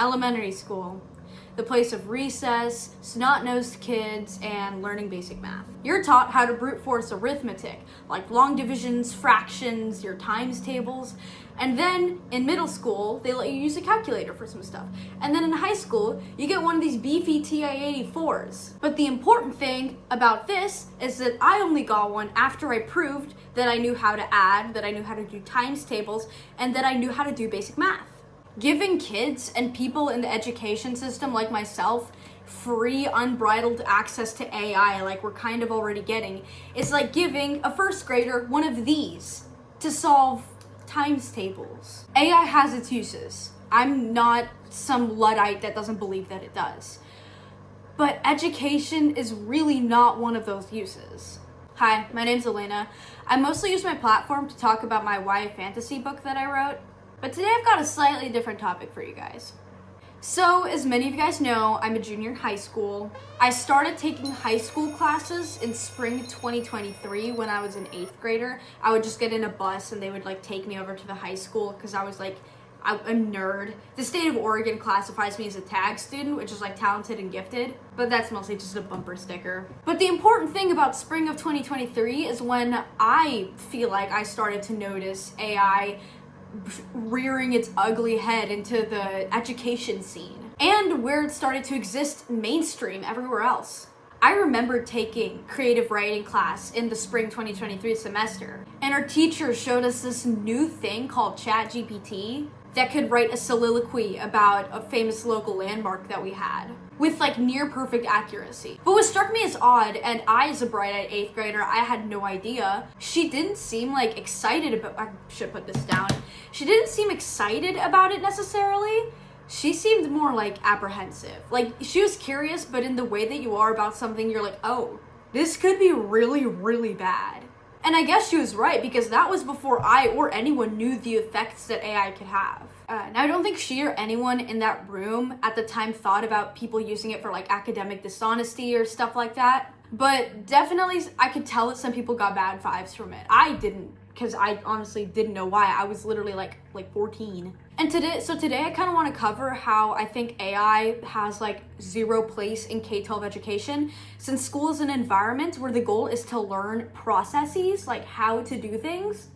elementary school, the place of recess, snot-nosed kids, and learning basic math. You're taught how to brute force arithmetic, like long divisions, fractions, your times tables, and then in middle school, they let you use a calculator for some stuff. And then in high school, you get one of these beefy TI-84s. But the important thing about this is that I only got one after I proved that I knew how to add, that I knew how to do times tables, and that I knew how to do basic math. Giving kids and people in the education system like myself free, unbridled access to AI like we're kind of already getting is like giving a first grader one of these to solve times tables. AI has its uses. I'm not some Luddite that doesn't believe that it does. But education is really not one of those uses. Hi, my name's Elena. I mostly use my platform to talk about my YA fantasy book that I wrote. But today I've got a slightly different topic for you guys. So, as many of you guys know, I'm a junior in high school. I started taking high school classes in spring 2023 when I was an 8th grader. I would just get in a bus and they would like take me over to the high school because I was like a nerd. The state of Oregon classifies me as a tag student, which is like talented and gifted, but that's mostly just a bumper sticker. But the important thing about spring of 2023 is when I feel like I started to notice AI rearing its ugly head into the education scene and where it started to exist mainstream everywhere else. I remember taking creative writing class in the spring 2023 semester, and our teacher showed us this new thing called ChatGPT that could write a soliloquy about a famous local landmark that we had with like near perfect accuracy. But what struck me as odd, and I as a bright-eyed 8th grader, I had no idea, she didn't seem like excited about, I should put this down, she didn't seem excited about it necessarily. She seemed more like apprehensive. Like she was curious, but in the way that you are about something, you're like, oh, this could be really, really bad. And I guess she was right, because that was before I or anyone knew the effects that AI could have. Now, I don't think she or anyone in that room at the time thought about people using it for like academic dishonesty or stuff like that. But definitely, I could tell that some people got bad vibes from it. I didn't, because I honestly didn't know why. I was literally like 14. And today I kind of want to cover how I think AI has like zero place in K-12 education, since school is an environment where the goal is to learn processes, like how to do things,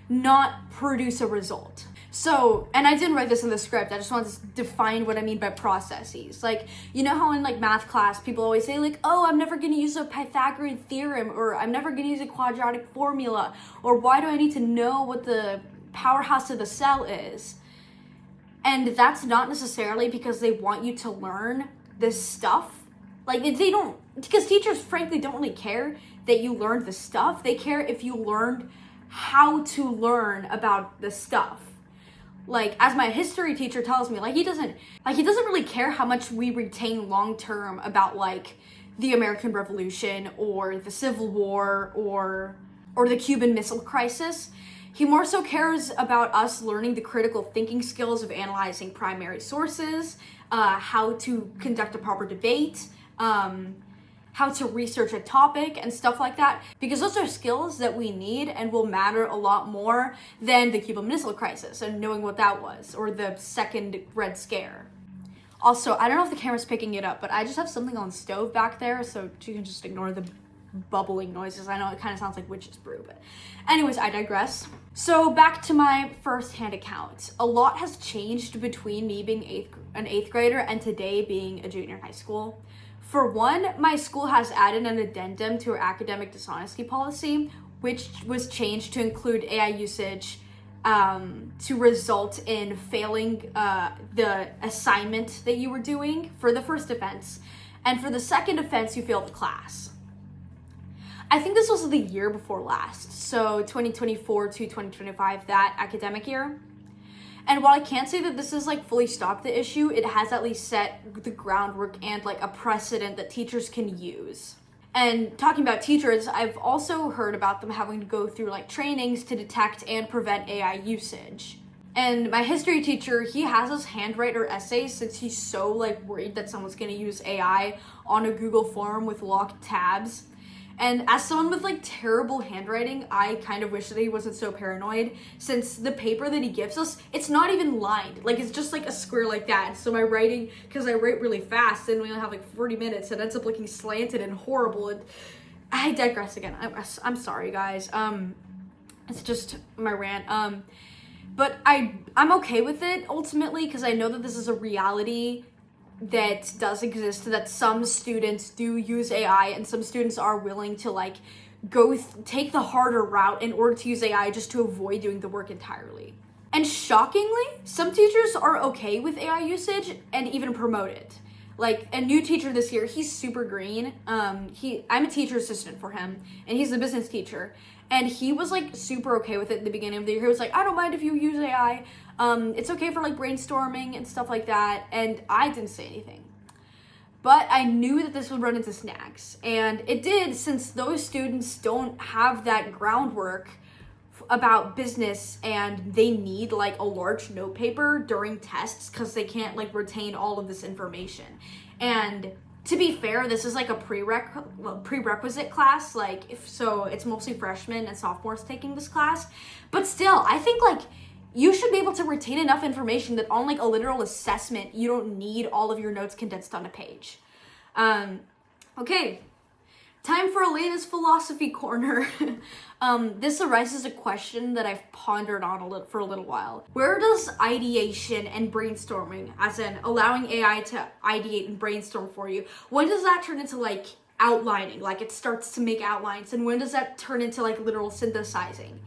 not produce a result. So, and I didn't write this in the script, I just wanted to define what I mean by processes. Like, you know how in like math class, people always say like, oh, I'm never gonna use a Pythagorean theorem, or I'm never gonna use a quadratic formula, or why do I need to know what the powerhouse of the cell is? And that's not necessarily because they want you to learn this stuff. Like, they don't, because teachers frankly don't really care that you learned the stuff. They care if you learned how to learn about the stuff. Like, as my history teacher tells me, he doesn't really care how much we retain long term about like the American Revolution or the Civil War or the Cuban Missile Crisis. He more so cares about us learning the critical thinking skills of analyzing primary sources, how to conduct a proper debate, how to research a topic and stuff like that, because those are skills that we need and will matter a lot more than the Cuban Missile Crisis and knowing what that was, or the second Red Scare. Also, I don't know if the camera's picking it up, but I just have something on the stove back there, so you can just ignore the bubbling noises. I know it kind of sounds like witch's brew, but anyways, I digress. So back to my first-hand account. A lot has changed between me being an 8th grader and today being a junior in high school. For one, my school has added an addendum to our academic dishonesty policy, which was changed to include AI usage to result in failing the assignment that you were doing for the first offense. And for the second offense, you failed the class. I think this was the year before last, so 2024 to 2025, that academic year. And while I can't say that this has like fully stopped the issue, it has at least set the groundwork and like a precedent that teachers can use. And talking about teachers, I've also heard about them having to go through like trainings to detect and prevent AI usage. And my history teacher, he has us handwrite our essays since he's so like worried that someone's gonna use AI on a Google form with locked tabs. And as someone with like terrible handwriting, I kind of wish that he wasn't so paranoid, since the paper that he gives us, it's not even lined. Like, it's just like a square like that. So my writing, because I write really fast and we only have like 40 minutes, it ends up looking slanted and horrible. And I digress again. I'm sorry, guys. It's just my rant. But I'm okay with it ultimately, because I know that this is a reality that does exist, that some students do use AI and some students are willing to like take the harder route in order to use AI just to avoid doing the work entirely. And shockingly, some teachers are okay with AI usage and even promote it. Like a new teacher this year, he's super green. I'm a teacher assistant for him, and he's a business teacher. And he was like super okay with it at the beginning of the year. He was like, I don't mind if you use AI. It's okay for like brainstorming and stuff like that. And I didn't say anything. But I knew that this would run into snags. And it did, since those students don't have that groundwork about business and they need like a large notepaper during tests because they can't like retain all of this information. And to be fair, this is like a prerequisite class, so it's mostly freshmen and sophomores taking this class. But still, I think like you should be able to retain enough information that on like a literal assessment, you don't need all of your notes condensed on a page. Okay, time for Elena's philosophy corner. This arises a question that I've pondered on for a little while. Where does ideation and brainstorming, as in allowing AI to ideate and brainstorm for you, when does that turn into like outlining, like it starts to make outlines, and when does that turn into like literal synthesizing?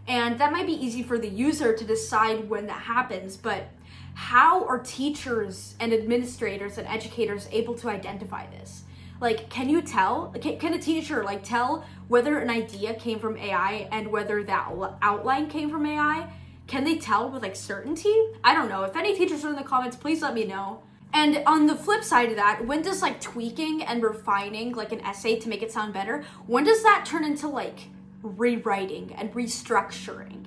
And that might be easy for the user to decide when that happens, but how are teachers and administrators and educators able to identify this? Like, can you tell? Can a teacher like tell whether an idea came from AI and whether that outline came from AI? Can they tell with like certainty? I don't know. If any teachers are in the comments, please let me know. And on the flip side of that, when does like tweaking and refining like an essay to make it sound better, when does that turn into like rewriting and restructuring?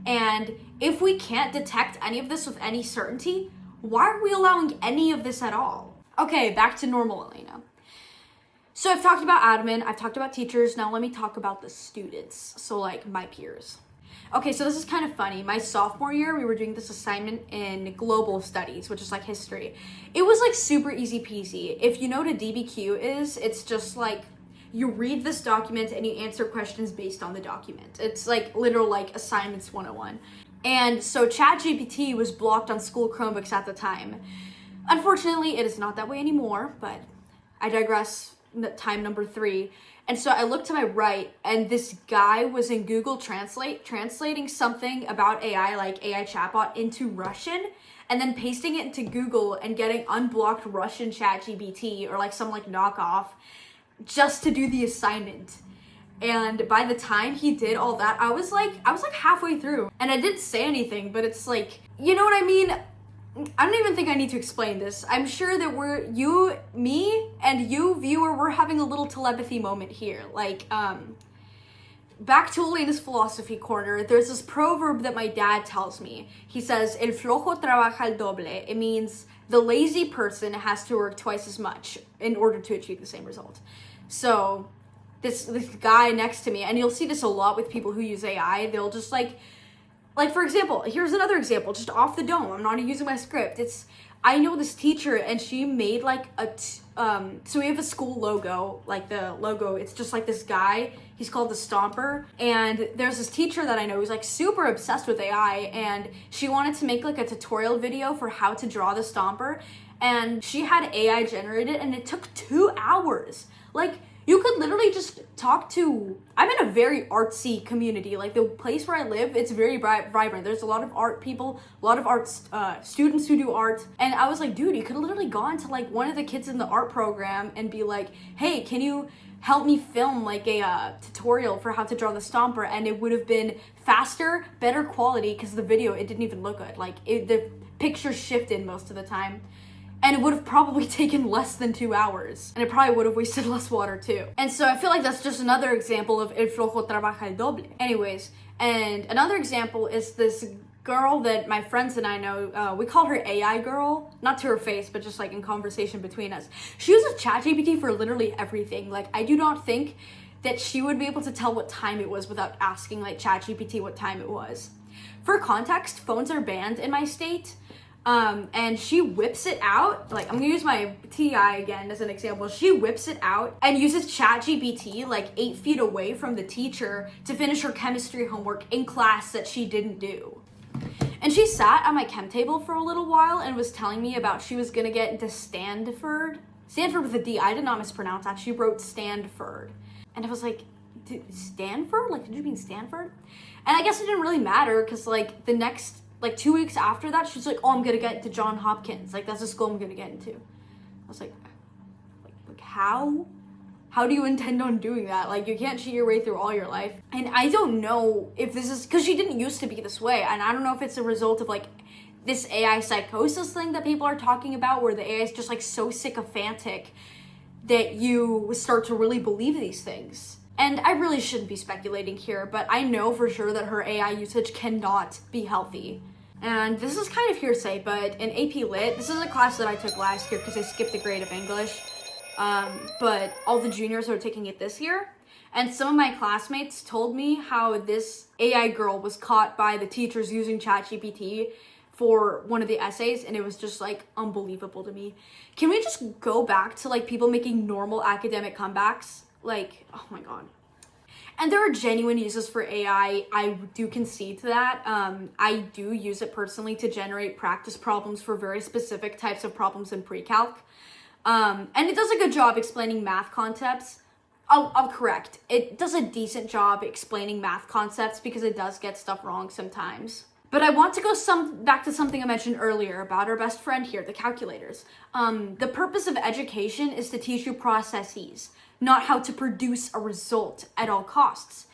And if we can't detect any of this with any certainty, why are we allowing any of this at all? Okay, back to normal, Elena. So I've talked about admin, I've talked about teachers, now let me talk about the students, so like my peers. Okay, so this is kind of funny. My sophomore year, we were doing this assignment in global studies, which is like history. It was like super easy peasy. If you know what a DBQ is, it's just like you read this document and you answer questions based on the document. It's like literal like assignments 101. And so ChatGPT was blocked on school Chromebooks at the time. Unfortunately, it is not that way anymore, but I digress. Time number 3. And so I looked to my right, and this guy was in Google Translate translating something about AI, like AI chatbot, into Russian, and then pasting it into Google and getting unblocked Russian ChatGPT or like some like knockoff just to do the assignment. And by the time he did all that, I was like halfway through, and I didn't say anything, but it's like, you know what I mean? I don't even think I need to explain this. I'm sure that me and you, viewer, we're having a little telepathy moment here. Like, back to Elena's philosophy corner, there's this proverb that my dad tells me. He says, El flojo trabaja el doble. It means the lazy person has to work twice as much in order to achieve the same result. So, this guy next to me, and you'll see this a lot with people who use AI, they'll just like for example, here's another example, just off the dome. I'm not using my script. I know this teacher, and she made like so we have a school logo, like the logo, it's just like this guy, he's called the Stomper, and there's this teacher that I know who's like super obsessed with AI, and she wanted to make like a tutorial video for how to draw the Stomper, and she had AI generated, and it took 2 hours. Like, you could literally just talk to, I'm in a very artsy community, like the place where I live, it's very vibrant. There's a lot of art people, a lot of art students who do art, and I was like, dude, you could have literally gone to like one of the kids in the art program and be like, hey, can you help me film like a tutorial for how to draw the Stomper? And it would have been faster, better quality, because the video, it didn't even look good. Like, the pictures shifted most of the time. And it would have probably taken less than 2 hours. And it probably would have wasted less water too. And so I feel like that's just another example of el flojo trabaja el doble. Anyways, and another example is this girl that my friends and I know, we call her AI girl, not to her face, but just like in conversation between us. She uses ChatGPT for literally everything. Like, I do not think that she would be able to tell what time it was without asking like ChatGPT what time it was. For context, phones are banned in my state. And she whips it out, like I'm gonna use my TI again as an example. She whips it out and uses ChatGPT like 8 feet away from the teacher to finish her chemistry homework in class that she didn't do. And she sat at my chem table for a little while and was telling me about she was gonna get into Stanford with a D. I did not mispronounce that. She wrote Stanford. And I was like, Stanford? Like, did you mean Stanford? And I guess it didn't really matter because like the next 2 weeks after that, she's like, oh, I'm gonna get into Johns Hopkins. Like, that's a school I'm gonna get into. I was like how? How do you intend on doing that? Like, you can't cheat your way through all your life. And I don't know if this is, because she didn't used to be this way. And I don't know if it's a result of like this AI psychosis thing that people are talking about, where the AI is just like so sycophantic that you start to really believe these things. And I really shouldn't be speculating here, but I know for sure that her AI usage cannot be healthy. And this is kind of hearsay, but in AP Lit, this is a class that I took last year because I skipped a grade of English, but all the juniors are taking it this year. And some of my classmates told me how this AI girl was caught by the teachers using ChatGPT for one of the essays, and it was just like unbelievable to me. Can we just go back to like people making normal academic comebacks? Like, oh my god. And there are genuine uses for AI. I do concede to that. I do use it personally to generate practice problems for very specific types of problems in pre-calc. And it does a good job explaining math concepts. I'll correct. It does a decent job explaining math concepts because it does get stuff wrong sometimes. But I want to go back to something I mentioned earlier about our best friend here, the calculators. The purpose of education is to teach you processes, not how to produce a result at all costs.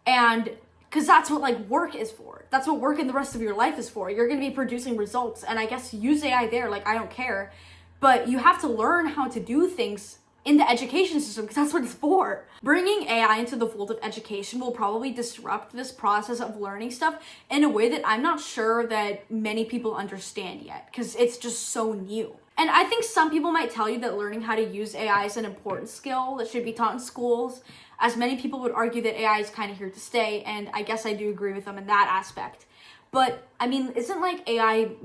And because that's what like work is for. That's what work in the rest of your life is for. You're going to be producing results, and I guess use AI there, like I don't care. But you have to learn how to do things in the education system because that's what it's for. Bringing AI into the fold of education will probably disrupt this process of learning stuff in a way that I'm not sure that many people understand yet because it's just so new. And I think some people might tell you that learning how to use AI is an important skill that should be taught in schools, as many people would argue that AI is kind of here to stay, and I guess I do agree with them in that aspect. But, I mean, isn't it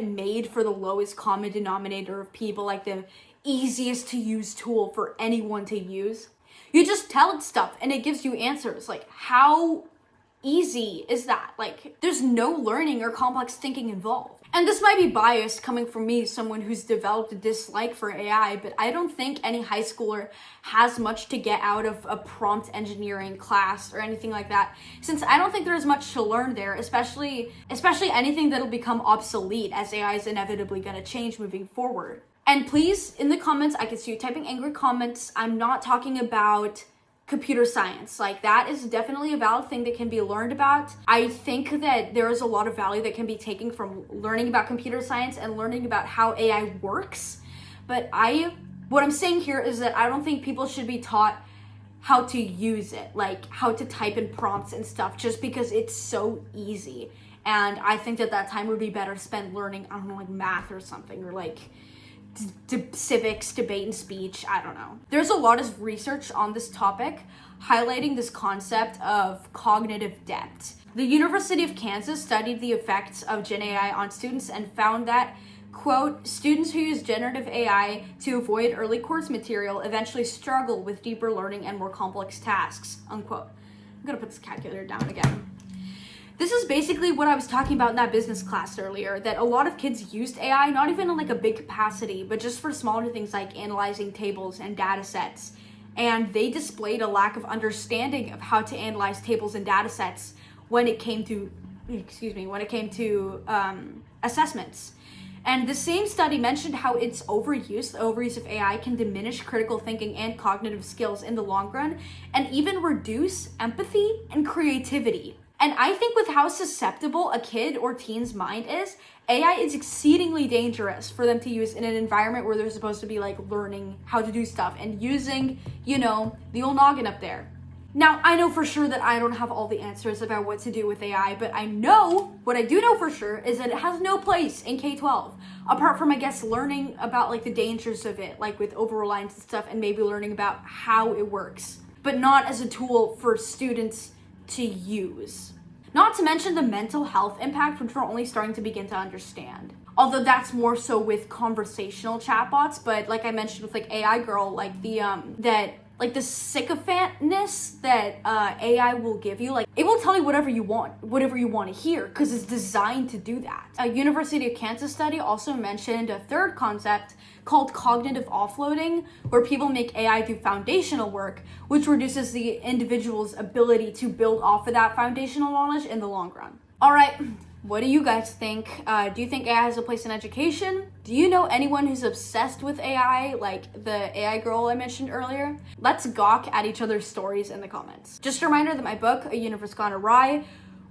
made for the lowest common denominator of people, like the easiest to use tool for anyone to use? You just tell it stuff and it gives you answers. Like, how easy is that? Like, there's no learning or complex thinking involved. And this might be biased coming from me, someone who's developed a dislike for AI, but I don't think any high schooler has much to get out of a prompt engineering class or anything like that, since I don't think there's much to learn there, especially anything that'll become obsolete as AI is inevitably going to change moving forward. And please, in the comments, I can see you typing angry comments. I'm not talking about computer science. Like, that is definitely a valid thing that can be learned about. I think that there is a lot of value that can be taken from learning about computer science and learning about how AI works. But what I'm saying here is that I don't think people should be taught how to use it, like how to type in prompts and stuff, just because it's so easy. And I think that time would be better spent learning, I don't know, like math or something, or like civics, debate and speech, I don't know. There's a lot of research on this topic highlighting this concept of cognitive depth. The University of Kansas studied the effects of Gen AI on students and found that, quote, students who use generative AI to avoid early course material eventually struggle with deeper learning and more complex tasks, unquote. I'm gonna put this calculator down again. This is basically what I was talking about in that business class earlier, that a lot of kids used AI, not even in like a big capacity, but just for smaller things like analyzing tables and data sets. And they displayed a lack of understanding of how to analyze tables and data sets when it came to assessments. And the same study mentioned how the overuse of AI can diminish critical thinking and cognitive skills in the long run, and even reduce empathy and creativity. And I think with how susceptible a kid or teen's mind is, AI is exceedingly dangerous for them to use in an environment where they're supposed to be like learning how to do stuff and using, the old noggin up there. Now, I know for sure that I don't have all the answers about what to do with AI, but what I do know for sure is that it has no place in K-12, apart from, I guess, learning about like the dangers of it, like with over-reliance and stuff, and maybe learning about how it works. but not as a tool for students to use. Not to mention the mental health impact, which we're only starting to begin to understand. Although that's more so with conversational chatbots, but like I mentioned with like AI Girl, like the the sycophantness that AI will give you, like it will tell you whatever you want to hear, because it's designed to do that. A University of Kansas study also mentioned a third concept called cognitive offloading, where people make AI do foundational work, which reduces the individual's ability to build off of that foundational knowledge in the long run. All right, what do you guys think? Do you think AI has a place in education? Do you know anyone who's obsessed with AI, like the AI girl I mentioned earlier? Let's gawk at each other's stories in the comments. Just a reminder that my book, A Universe Gone Awry,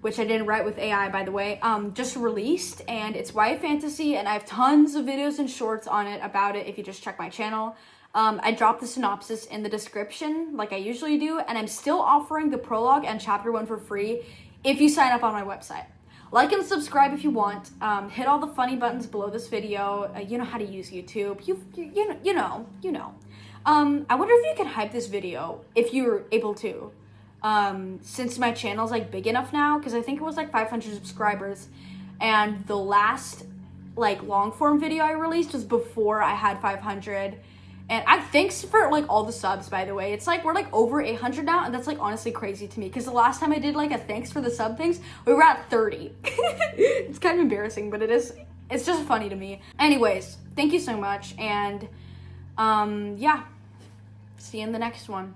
which I didn't write with AI, by the way, just released, and it's YA fantasy, and I have tons of videos and shorts on it about it if you just check my channel. I dropped the synopsis in the description like I usually do, and I'm still offering the prologue and chapter 1 for free if you sign up on my website. Like and subscribe if you want. Hit all the funny buttons below this video. You know how to use YouTube. You know. I wonder if you can hype this video if you're able to. Since my channel's like big enough now, because I think it was like 500 subscribers, and the last like long form video I released was before I had 500. And thanks for like all the subs, by the way. It's like we're like over 800 now, and that's like honestly crazy to me, because the last time I did like a thanks for the sub things, we were at 30. It's kind of embarrassing, but it's just funny to me. Anyways, thank you so much, and yeah, see you in the next one.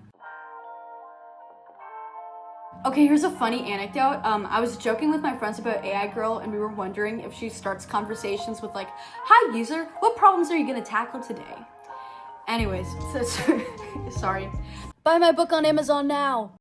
Okay, here's a funny anecdote. I was joking with my friends about AI Girl, and we were wondering if she starts conversations with like, "Hi user, what problems are you gonna tackle today?" Anyways, so sorry. Buy my book on Amazon now.